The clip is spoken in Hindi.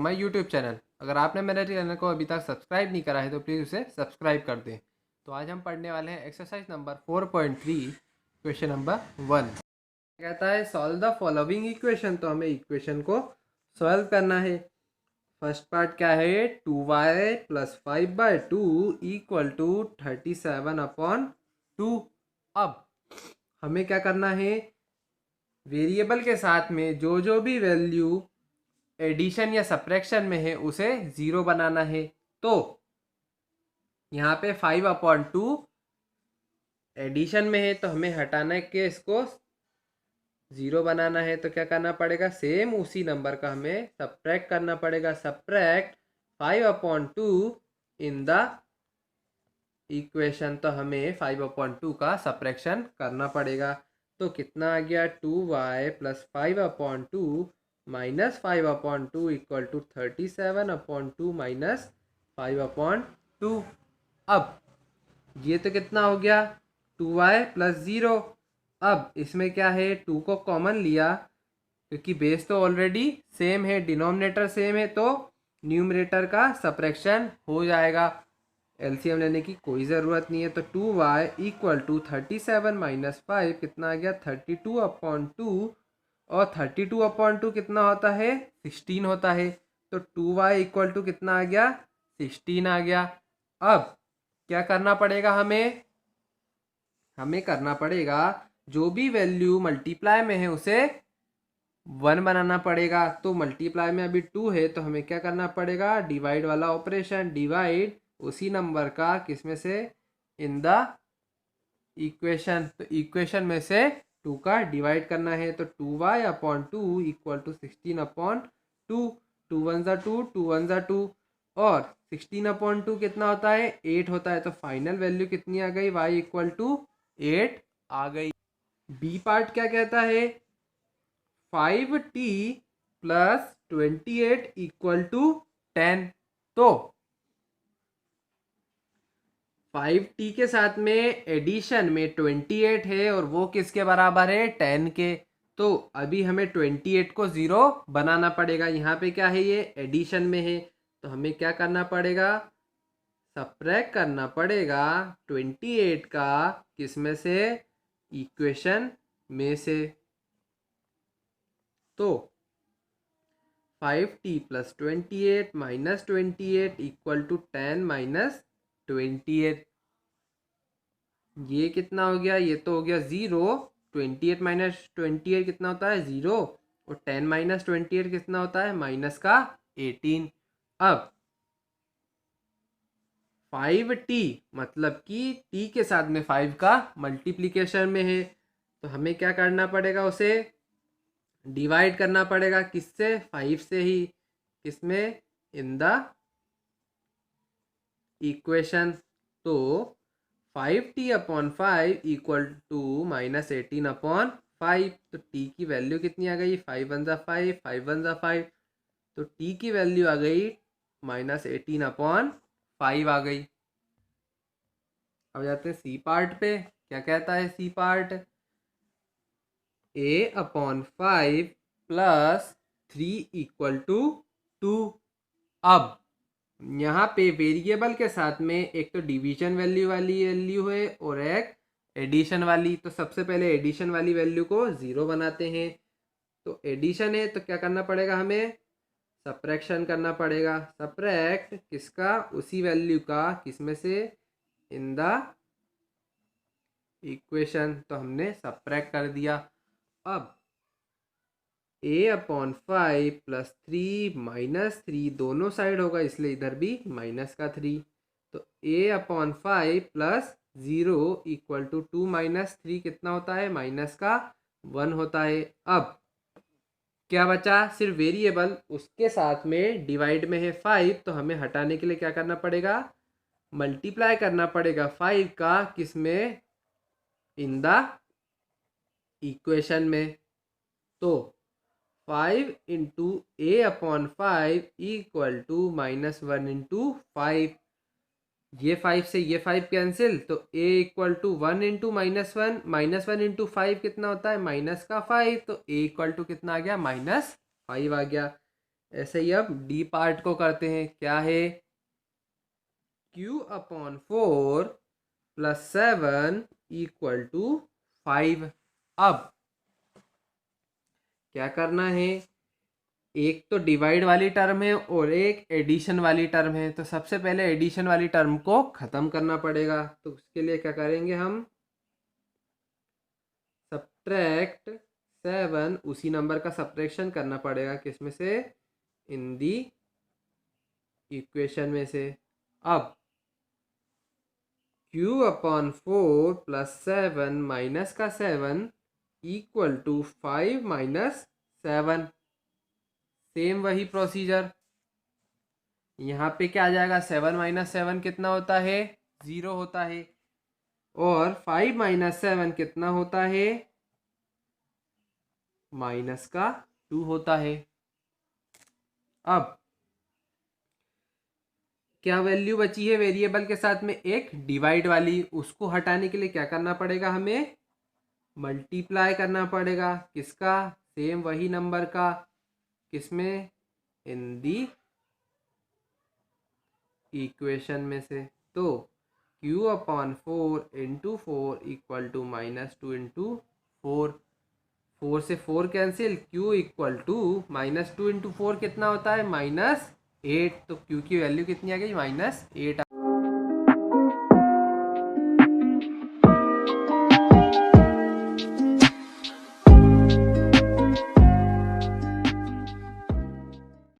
My YouTube channel. अगर आपने मेरे चैनल को अभी तक सब्सक्राइब नहीं करा है तो प्लीज़ उसे सब्सक्राइब कर दें। तो आज हम पढ़ने वाले हैं एक्सरसाइज नंबर 4.3 क्वेश्चन नंबर 1। कहता है सॉल्व द फॉलोइंग इक्वेशन। तो हमें इक्वेशन को सॉल्व करना है। फर्स्ट पार्ट क्या है, 2y प्लस 5/2 इक्वल टू 37/2। अब हमें क्या करना है, वेरिएबल के साथ में जो जो भी वैल्यू एडिशन या सब्ट्रैक्शन में है उसे ज़ीरो बनाना है। तो यहाँ पे 5/2 एडिशन में है तो हमें हटाना है कि इसको ज़ीरो बनाना है। तो क्या करना पड़ेगा, सेम उसी नंबर का हमें सब्ट्रैक्ट करना पड़ेगा। Subtract 5/2 in the equation. तो हमें 5/2 का सब्ट्रैक्शन करना पड़ेगा। तो कितना आ गया, 2y plus 5/2 minus 5/2 equal to 37/2 minus 5/2। अब ये तो कितना हो गया, 2y प्लस 0। अब इसमें क्या है, 2 को कॉमन लिया क्योंकि बेस तो ऑलरेडी सेम है, डिनोमिनेटर सेम है, तो न्यूमरेटर का सब्ट्रैक्शन हो जाएगा। एलसीएम लेने की कोई ज़रूरत नहीं है। तो 2y इक्वल टू 37 माइनस 5 कितना आ गया, 32/2। और 32/2 कितना होता है, 16 होता है। तो 2y इक्वल टू कितना आ गया, 16 आ गया। अब क्या करना पड़ेगा, हमें करना पड़ेगा जो भी वैल्यू मल्टीप्लाई में है उसे 1 बनाना पड़ेगा। तो मल्टीप्लाई में अभी 2 है तो हमें क्या करना पड़ेगा, डिवाइड वाला ऑपरेशन। डिवाइड उसी नंबर का किस में से, इन द इक्वेशन। तो इक्वेशन में से 2 का डिवाइड करना है। तो 2y/2 इक्वल टू 16/2। 2 1 ज़ा 2, 2 1 ज़ा 2 और 16/2 कितना होता है, 8 होता है। तो फाइनल वैल्यू कितनी आ गई, y इक्वल टू 8 आ गई। बी पार्ट क्या कहता है, 5t प्लस 28 इक्वल टू 10। तो 5t के साथ में एडिशन में 28 है और वो किसके बराबर है, 10 के। तो अभी हमें 28 को 0 बनाना पड़ेगा। यहाँ पे क्या है, ये एडिशन में है तो हमें क्या करना पड़ेगा, सब्ट्रैक्ट करना पड़ेगा 28 का किस में से, इक्वेशन में से। तो 5t plus 28 minus 28 equal to 10 minus 28। ये कितना हो गया, ये तो हो गया 0। 28 माइनस 28 कितना होता है, 0। और 10 माइनस 28 कितना होता है, माइनस का 18। अब 5t मतलब कि t के साथ में 5 का मल्टीप्लिकेशन में है तो हमें क्या करना पड़ेगा, उसे डिवाइड करना पड़ेगा किससे, 5 से ही। किसमें, इन द इक्वेशन। तो 5t/5 इक्वल टू माइनस 18/5। तो t की वैल्यू कितनी आ गई, 5 1 ज़ा 5, 5 1 ज़ा 5। तो t की वैल्यू आ गई माइनस 18/5 आ गई। अब जाते हैं सी पार्ट पे। क्या कहता है C part, a/5 plus 3 equal to 2। अब यहाँ पे वेरिएबल के साथ में एक तो डिवीजन वैल्यू वाली वैल्यू है और एक एडिशन वाली। तो सबसे पहले एडिशन वाली वैल्यू को 0 बनाते हैं। तो एडिशन है तो क्या करना पड़ेगा, हमें सब्ट्रैक्शन करना पड़ेगा। सब्ट्रैक्ट किसका, उसी वैल्यू का किस में से, इन द इक्वेशन। तो हमने सब्ट्रैक्ट कर दिया। अब a/5 प्लस 3 माइनस 3 दोनों साइड होगा इसलिए इधर भी माइनस का 3। तो a/5 plus 0 equal to 2 minus 3 कितना होता है, माइनस का 1 होता है। अब क्या बचा, सिर्फ वेरिएबल, उसके साथ में डिवाइड में है 5 तो हमें हटाने के लिए क्या करना पड़ेगा, मल्टीप्लाई करना पड़ेगा 5 का किस में, इन द इक्वेशन में। तो 5 into a/5 equal to minus 1 into 5। ये 5 से ये 5 कैंसिल तो a equal to 1 into -1, -1 into 5 कितना होता है, माइनस का 5। तो a इक्वल टू कितना आ गया, -5 आ गया। ऐसे ही अब डी पार्ट को करते हैं। क्या है? Q/4 plus 7 equal to 5। अब क्या करना है? एक तो डिवाइड वाली टर्म है और एक एडिशन वाली टर्म है, तो सबसे पहले एडिशन वाली टर्म को ख़त्म करना पड़ेगा। तो उसके लिए क्या करेंगे हम? सब्ट्रैक्ट 7, उसी नंबर का सब्ट्रैक्शन करना पड़ेगा किसमें से? इन दी इक्वेशन में से। अब Q/4 प्लस 7 माइनस का 7 इक्वल टू 5 माइनस 7। सेम वही प्रोसीजर। यहाँ पे क्या आ जाएगा? 7 माइनस 7 कितना होता है? 0 होता है। और 5 माइनस 7 कितना होता है? माइनस का 2 होता है। अब क्या वैल्यू बची है वेरिएबल के साथ में? एक डिवाइड वाली। उसको हटाने के लिए क्या करना पड़ेगा हमें? मल्टीप्लाई करना पड़ेगा। किसका? सेम वही नंबर का। किसमें? इन दी इक्वेशन में से। तो Q/4 into 4 equal to -2 into 4। 4 से 4 cancel. Q equal to -2 into 4 कितना होता है? -8। तो Q की वैल्यू कितनी आ गई? -8।